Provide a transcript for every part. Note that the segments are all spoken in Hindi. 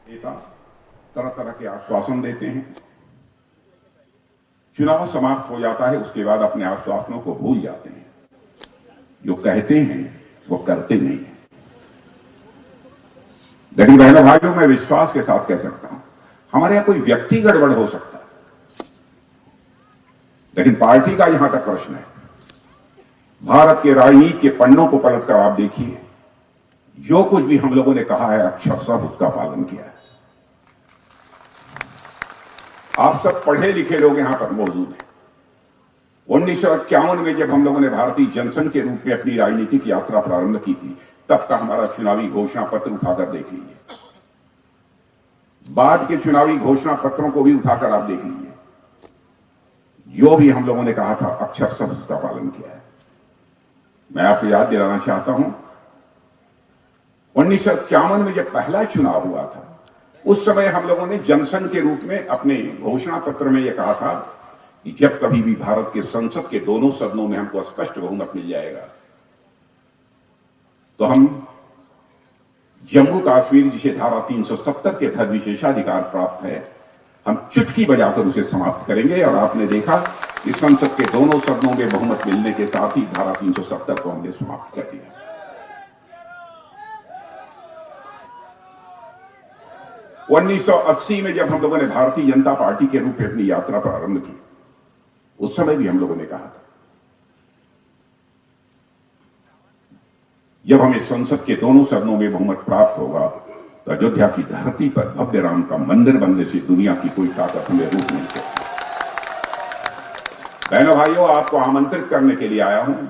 नेता तरह तरह के आश्वासन देते हैं, चुनाव समाप्त हो जाता है, उसके बाद अपने आश्वासनों को भूल जाते हैं। जो कहते हैं वो करते नहीं है। लेकिन बहनों भाइयों, मैं विश्वास के साथ कह सकता हूं, हमारे यहां कोई व्यक्ति गड़बड़ हो सकता है, लेकिन पार्टी का यहां तक प्रश्न है। भारत के राजनीति के पन्नों को पलटकर आप देखिए, जो कुछ भी हम लोगों ने कहा है अक्षरशः उसका पालन किया है। आप सब पढ़े लिखे लोग यहां पर मौजूद हैं। 1951 में जब हम लोगों ने भारतीय जनसंघ के रूप में अपनी राजनीतिक यात्रा प्रारंभ की थी, तब का हमारा चुनावी घोषणा पत्र उठाकर देख लीजिए। बाद के चुनावी घोषणा पत्रों को भी उठाकर आप देख लीजिए। जो भी हम लोगों ने कहा था अक्षरशः उसका पालन किया है। मैं आपको याद दिलाना चाहता हूं, 1951 में जब पहला चुनाव हुआ था, उस समय हम लोगों ने जनसंघ के रूप में अपने घोषणा पत्र में यह कहा था कि जब कभी भी भारत के संसद के दोनों सदनों में हमको स्पष्ट बहुमत मिल जाएगा, तो हम जम्मू कश्मीर, जिसे धारा 370 के तहत विशेषाधिकार प्राप्त है, हम चुटकी बजाकर उसे समाप्त करेंगे। और आपने देखा कि संसद के दोनों सदनों में बहुमत मिलने के साथ ही धारा 370 को हमने समाप्त कर दिया। 1980 में जब हम लोगों ने भारतीय जनता पार्टी के रूप में अपनी यात्रा प्रारंभ की, उस समय भी हम लोगों ने कहा था, जब हमें संसद के दोनों सदनों में बहुमत प्राप्त होगा, तो अयोध्या की धरती पर भव्य राम का मंदिर बनने से दुनिया की कोई ताकत हमें रोक नहीं सकती। बहनों भाइयों, आपको आमंत्रित करने के लिए आया हूं,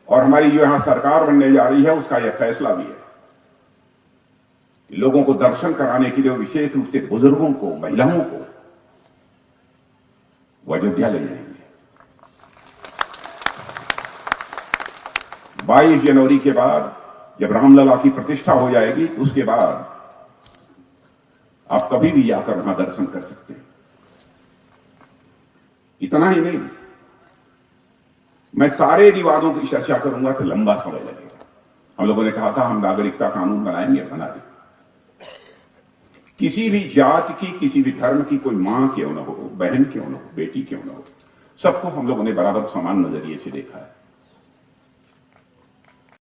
और हमारी जो यहां सरकार बनने जा रही है उसका यह फैसला भी है। लोगों को दर्शन कराने के लिए, विशेष रूप से बुजुर्गों को, महिलाओं को, वो अयोध्या ले जाएंगे। 22 जनवरी के बाद जब रामलला की प्रतिष्ठा हो जाएगी, तो उसके बाद आप कभी भी जाकर वहां दर्शन कर सकते हैं। इतना ही नहीं, मैं सारे विवादों की चर्चा करूंगा तो लंबा समय लगेगा। हम लोगों ने कहा था हम नागरिकता कानून बनाएंगे, बना देंगे। किसी भी जाति की, किसी भी धर्म की कोई मां क्यों न हो, बहन क्यों न हो, बेटी क्यों न हो, सबको हम लोगों ने बराबर समान नजरिए से देखा है।